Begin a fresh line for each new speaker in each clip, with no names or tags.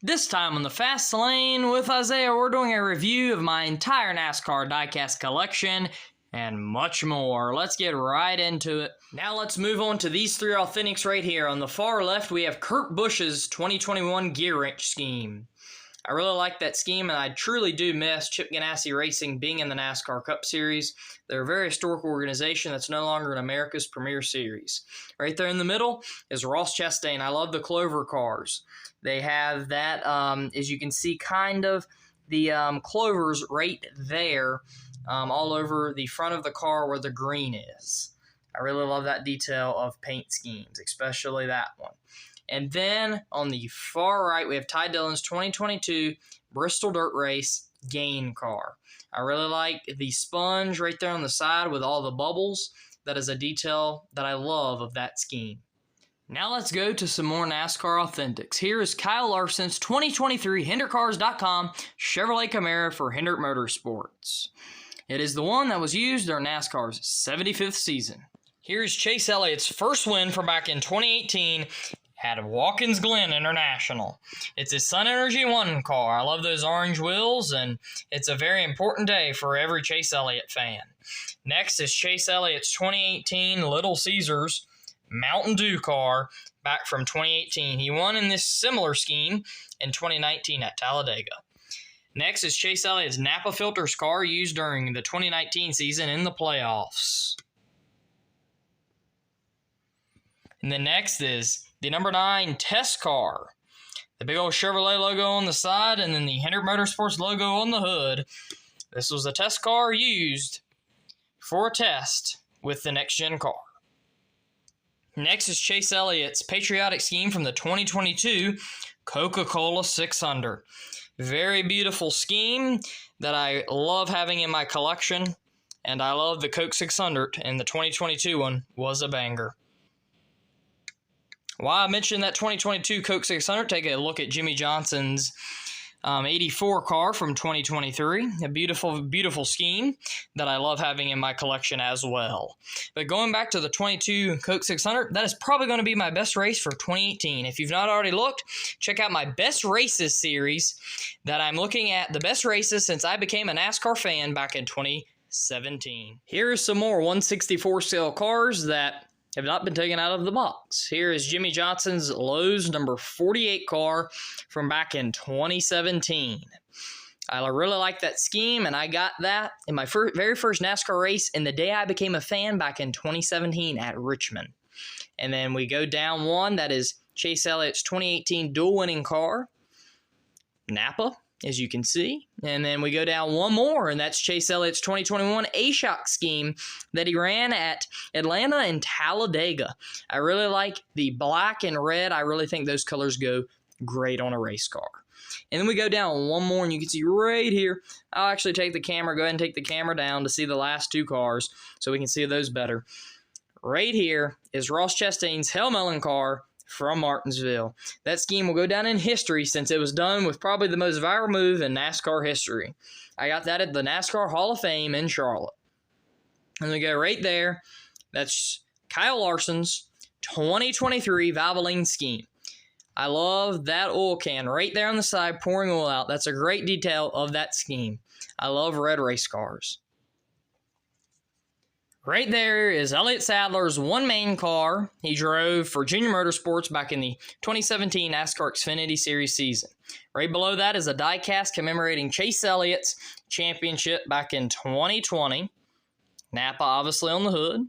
This time on the Fast Lane with Isaiah, we're doing a review of my entire NASCAR Diecast collection and much more. Let's get right into it. Now let's move on to these three authentics right here. On the far left, we have Kurt Busch's 2021 gear wrench scheme. I really like that scheme, and I truly do miss Chip Ganassi Racing being in the NASCAR Cup Series. They're a very historic organization that's no longer in America's premier series. Right there in the middle is Ross Chastain. I love the Clover cars. They have that, as you can see, kind of the clovers right there all over the front of the car where the green is. I really love that detail of paint schemes, especially that one. And then on the far right, we have Ty Dillon's 2022 Bristol Dirt Race Gain car. I really like the sponge right there on the side with all the bubbles. That is a detail that I love of that scheme. Now let's go to some more NASCAR authentics. Here is Kyle Larson's 2023 HenderCars.com Chevrolet Camaro for Hendrick Motorsports. It is the one that was used during NASCAR's 75th season. Here's Chase Elliott's first win from back in 2018 at Watkins Glen International. It's his Sun Energy 1 car. I love those orange wheels, and it's a very important day for every Chase Elliott fan. Next is Chase Elliott's 2018 Little Caesars Mountain Dew car back from 2018. He won in this similar scheme in 2019 at Talladega. Next is Chase Elliott's Napa Filters car used during the 2019 season in the playoffs. And then next is the number 9 test car. The big old Chevrolet logo on the side and then the Hendrick Motorsports logo on the hood. This was a test car used for a test with the next-gen car. Next is Chase Elliott's patriotic scheme from the 2022 Coca-Cola 600. Very beautiful scheme that I love having in my collection, and I love the Coke 600, and the 2022 one was a banger. While I mentioned that 2022 Coke 600, take a look at Jimmy Johnson's 84 car from 2023. A beautiful, beautiful scheme that I love having in my collection as well. But going back to the 22 Coke 600, that is probably going to be my best race for 2018. If you've not already looked, check out my best races series that I'm looking at the best races since I became a NASCAR fan back in 2017. Here are some more 164 scale cars that have not been taken out of the box. Here is Jimmy Johnson's Lowe's number 48 car from back in 2017. I really like that scheme, and I got that in my very first NASCAR race in the day I became a fan back in 2017 at Richmond. And then we go down one, that is Chase Elliott's 2018 dual-winning car, Napa, as you can see. And then we go down one more, and that's Chase Elliott's 2021 A-Shock scheme that he ran at Atlanta and Talladega. I really like the black and red. I really think those colors go great on a race car. And then we go down one more, and you can see right here, I'll actually take the camera, go ahead and take the camera down to see the last two cars so we can see those better. Right here is Ross Chastain's Hell Melon car from Martinsville. That scheme will go down in history since it was done with probably the most viral move in NASCAR history. I got that at the NASCAR Hall of Fame in Charlotte. And we go right there. That's Kyle Larson's 2023 Valvoline scheme. I love that oil can right there on the side pouring oil out. That's a great detail of that scheme. I love red race cars. Right there is Elliott Sadler's one main car he drove for Junior Motorsports back in the 2017 NASCAR Xfinity Series season. Right below that is a diecast commemorating Chase Elliott's championship back in 2020. Napa obviously on the hood.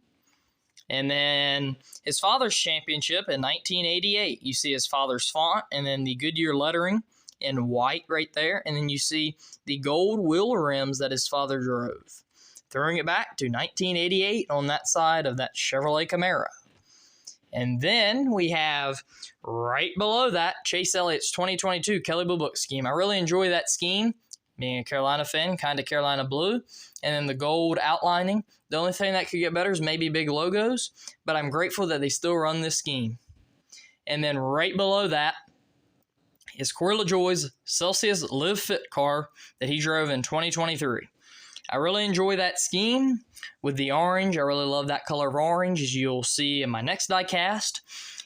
And then his father's championship in 1988. You see his father's font and then the Goodyear lettering in white right there. And then you see the gold wheel rims that his father drove. Throwing it back to 1988 on that side of that Chevrolet Camaro. And then we have right below that Chase Elliott's 2022 Kelly Blue Book scheme. I really enjoy that scheme, being a Carolina fan, kind of Carolina blue. And then the gold outlining. The only thing that could get better is maybe big logos, but I'm grateful that they still run this scheme. And then right below that is Corey LaJoie's Celsius Live Fit car that he drove in 2023. I really enjoy that scheme with the orange. I really love that color of orange, as you'll see in my next diecast.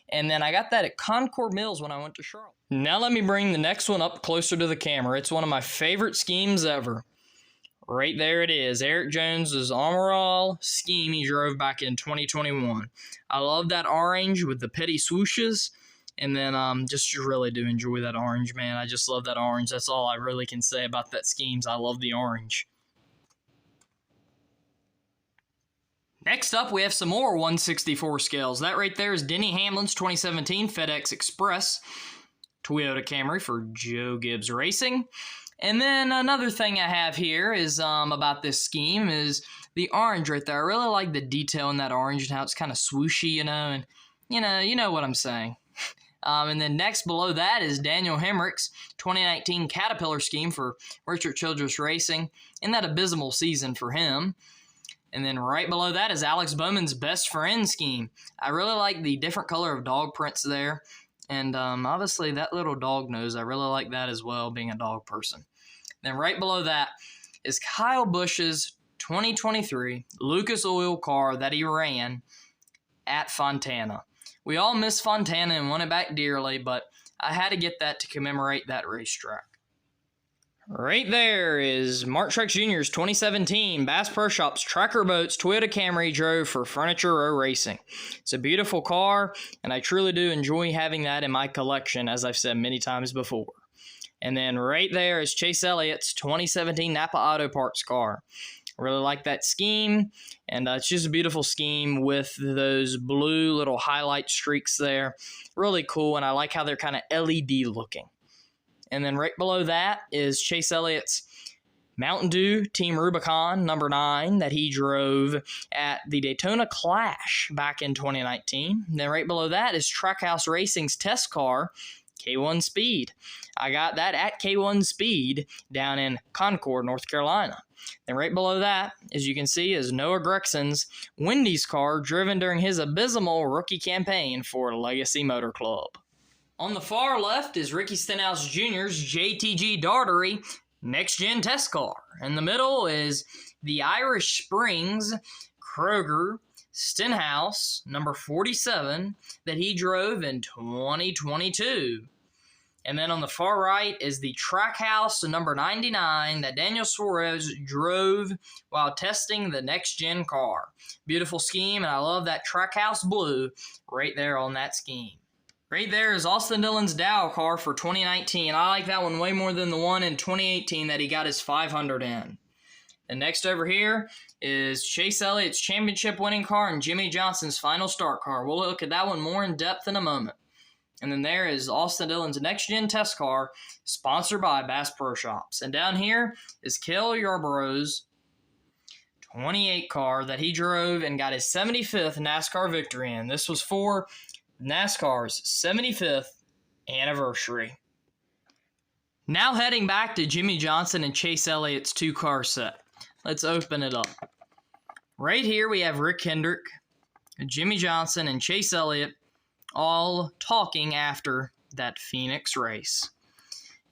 And then I got that at Concord Mills when I went to Charlotte. Now let me bring the next one up closer to the camera. It's one of my favorite schemes ever. Right there it is. Eric Jones's Armor All scheme he drove back in 2021. I love that orange with the petty swooshes. And then just really do enjoy that orange, man. I just love that orange. That's all I really can say about that schemes. I love the orange. Next up, we have some more 164 scales. That right there is Denny Hamlin's 2017 FedEx Express Toyota Camry for Joe Gibbs Racing. And then another thing I have here is about this scheme is the orange right there. I really like the detail in that orange and how it's kind of swooshy, you know, and you know what I'm saying. And then next below that is Daniel Hemrick's 2019 Caterpillar scheme for Richard Childress Racing, and that abysmal season for him. And then right below that is Alex Bowman's Best Friend scheme. I really like the different color of dog prints there. And obviously that little dog nose, I really like that as well, being a dog person. Then right below that is Kyle Busch's 2023 Lucas Oil car that he ran at Fontana. We all miss Fontana and want it back dearly, but I had to get that to commemorate that racetrack. Right there is Mark Truex Jr.'s 2017 Bass Pro Shops Tracker Boats Toyota Camry drove for Furniture Row Racing. It's a beautiful car, and I truly do enjoy having that in my collection, as I've said many times before. And then right there is Chase Elliott's 2017 Napa Auto Parts car. I really like that scheme, and it's just a beautiful scheme with those blue little highlight streaks there. Really cool, and I like how they're kind of LED looking. And then right below that is Chase Elliott's Mountain Dew Team Rubicon number 9 that he drove at the Daytona Clash back in 2019. And then right below that is Trackhouse Racing's test car, K1 Speed. I got that at K1 Speed down in Concord, North Carolina. Then right below that, as you can see, is Noah Gregson's Wendy's car driven during his abysmal rookie campaign for Legacy Motor Club. On the far left is Ricky Stenhouse Jr.'s JTG Dartery Next Gen Test Car. In the middle is the Irish Springs Kroger Stenhouse number 47 that he drove in 2022. And then on the far right is the Trackhouse number 99 that Daniel Suarez drove while testing the Next Gen car. Beautiful scheme, and I love that Trackhouse blue right there on that scheme. Right there is Austin Dillon's Dow car for 2019. I like that one way more than the one in 2018 that he got his 500 in. And next over here is Chase Elliott's championship winning car and Jimmy Johnson's final start car. We'll look at that one more in depth in a moment. And then there is Austin Dillon's Next Gen Test Car, sponsored by Bass Pro Shops. And down here is Cale Yarborough's 28 car that he drove and got his 75th NASCAR victory in. This was for NASCAR's 75th anniversary. Now heading back to Jimmy Johnson and Chase Elliott's 2-car set. Let's open it up. Right here we have Rick Hendrick, Jimmy Johnson, and Chase Elliott all talking after that Phoenix race.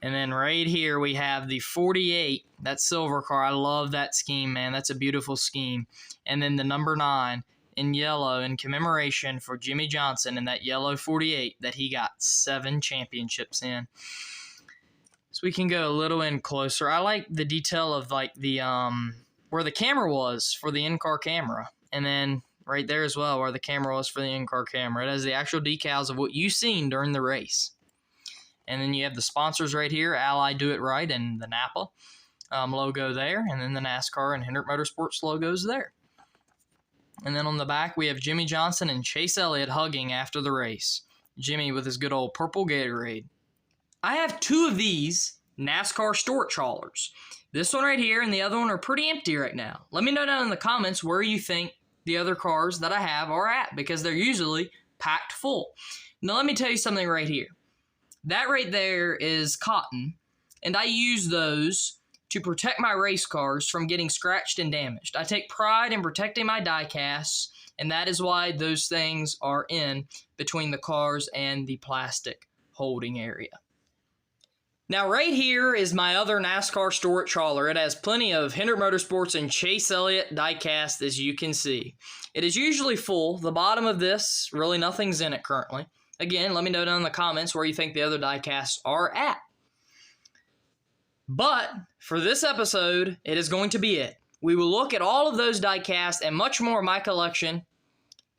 And then right here we have the 48, that silver car. I love that scheme, man. That's a beautiful scheme. And then the number 9 in yellow in commemoration for Jimmy Johnson and that yellow 48 that he got 7 championships in. So we can go a little in closer. I like the detail of like the where the camera was for the in-car camera. And then right there as well where the camera was for the in-car camera. It has the actual decals of what you've seen during the race. And then you have the sponsors right here, Ally Do It Right and the Napa logo there. And then the NASCAR and Hendrick Motorsports logos there. And then on the back, we have Jimmy Johnson and Chase Elliott hugging after the race. Jimmy with his good old purple Gatorade. I have 2 of these NASCAR storage haulers. This one right here and the other one are pretty empty right now. Let me know down in the comments where you think the other cars that I have are at, because they're usually packed full. Now let me tell you something right here. That right there is cotton, and I use those to protect my race cars from getting scratched and damaged. I take pride in protecting my die casts, and that is why those things are in between the cars and the plastic holding area. Now right here is my other NASCAR storage hauler. It has plenty of Hendrick Motorsports and Chase Elliott diecast, as you can see. It is usually full. The bottom of this, really nothing's in it currently. Again, let me know down in the comments where you think the other diecasts are at. But for this episode, it is going to be it. We will look at all of those diecasts and much more of my collection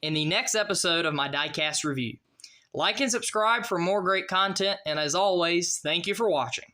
in the next episode of my diecast review. Like and subscribe for more great content, and as always, thank you for watching.